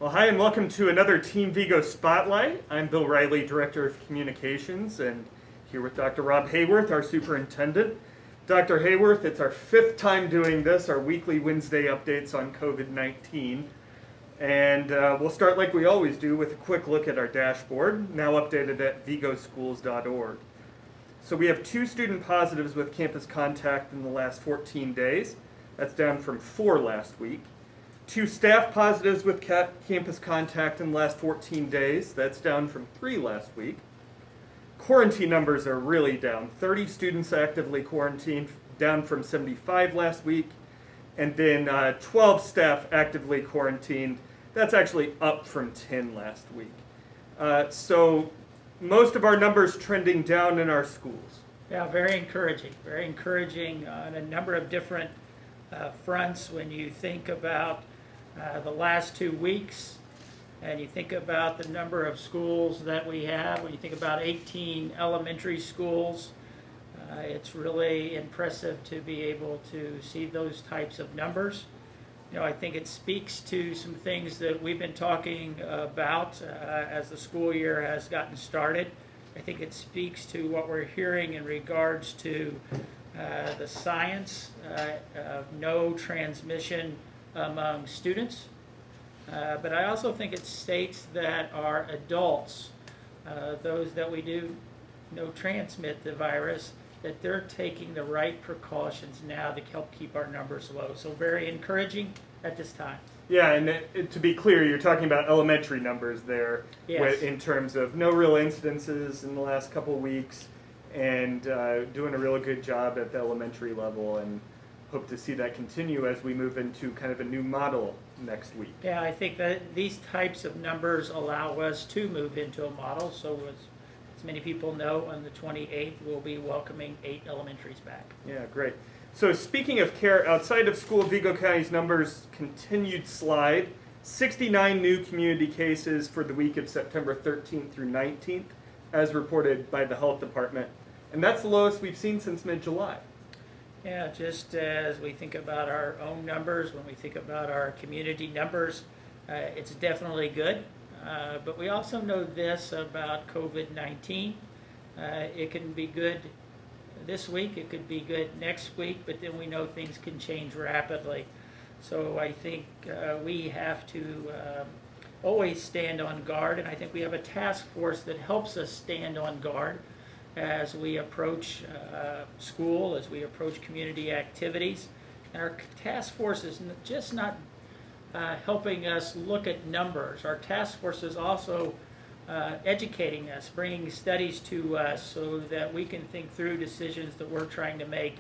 Well, hi and welcome to another Team Vigo Spotlight. I'm Bill Riley, Director of Communications, and here with Dr. Rob Hayworth, our Superintendent. Dr. Hayworth, it's our fifth time doing this, our weekly Wednesday updates on COVID-19. And we'll start like we always do with a quick look at our dashboard, now updated at vigoschools.org. So we have 2 student positives with campus contact in the last 14 days. That's down from 4 last week. 2 staff positives with campus contact in the last 14 days. That's down from 3 last week. Quarantine numbers are really down. 30 students actively quarantined, down from 75 last week. And then 12 staff actively quarantined. That's actually up from 10 last week. So most of our numbers trending down in our schools. Yeah, very encouraging. Very encouraging on a number of different fronts when you think about the last 2 weeks and you think about the number of schools that we have. When you think about 18 elementary schools, it's really impressive to be able to see those types of numbers. You know, I think it speaks to some things that we've been talking about as the school year has gotten started. I think it speaks to what we're hearing in regards to the science of no transmission among students. But I also think it states that our adults, those that we do know transmit the virus, that they're taking the right precautions now to help keep our numbers low. So very encouraging at this time. Yeah, and to be clear, you're talking about elementary numbers there. Yes. In terms of no real incidences in the last couple weeks and doing a really good job at the elementary level, and hope to see that continue as we move into kind of a new model next week. Yeah, I think that these types of numbers allow us to move into a model. So as many people know, on the 28th, we'll be welcoming 8 elementaries back. Yeah, great. So speaking of care outside of school, Vigo County's numbers continued slide. 69 new community cases for the week of September 13th through 19th, as reported by the health department. And that's the lowest we've seen since mid-July. Yeah, just as we think about our own numbers, when we think about our community numbers, it's definitely good. But we also know this about COVID-19. It can be good this week, it could be good next week, but then we know things can change rapidly. So I think we have to always stand on guard, and I think we have a task force that helps us stand on guard as we approach school, as we approach community activities. And our task force is just not helping us look at numbers. Our task force is also educating us, bringing studies to us so that we can think through decisions that we're trying to make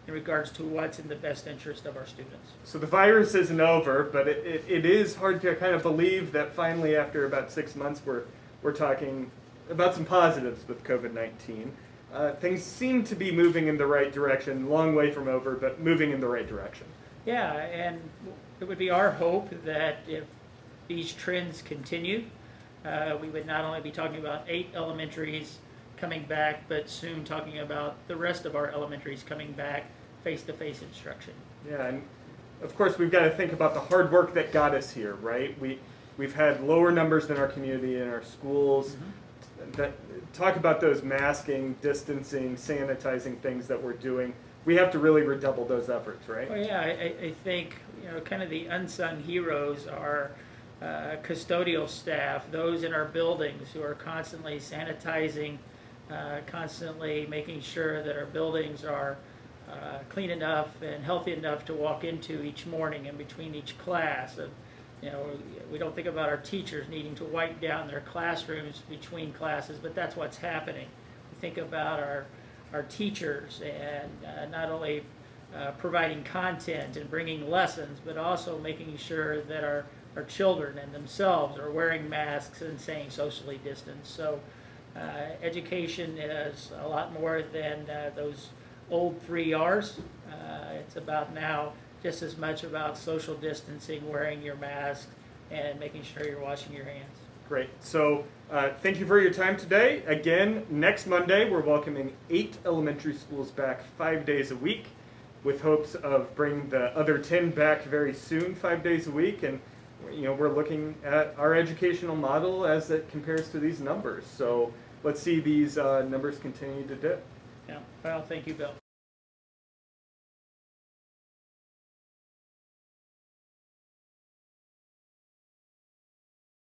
in regards to what's in the best interest of our students. So the virus isn't over, but it is hard to kind of believe that finally after about 6 months we're talking about some positives with COVID-19. Things seem to be moving in the right direction, long way from over, but moving in the right direction. Yeah, and it would be our hope that if these trends continue, we would not only be talking about 8 elementaries coming back, but soon talking about the rest of our elementaries coming back face-to-face instruction. Yeah, and of course we've got to think about the hard work that got us here, right? We've had lower numbers than our community in our schools. Mm-hmm. Talk about those masking, distancing, sanitizing things that we're doing. We have to really redouble those efforts, right? Well, yeah, I think, you know, kind of the unsung heroes are custodial staff, those in our buildings who are constantly sanitizing, constantly making sure that our buildings are clean enough and healthy enough to walk into each morning and between each class. You know, we don't think about our teachers needing to wipe down their classrooms between classes, but that's what's happening. We think about our teachers and not only providing content and bringing lessons, but also making sure that our children and themselves are wearing masks and staying socially distanced. So education is a lot more than those old 3 R's. It's about now just as much about social distancing, wearing your mask, and making sure you're washing your hands. Great. So thank you for your time today. Again, next Monday, we're welcoming 8 elementary schools back 5 days a week, with hopes of bringing the other 10 back very soon, 5 days a week. And we're looking at our educational model as it compares to these numbers. So let's see these numbers continue to dip. Yeah, well, thank you, Bill.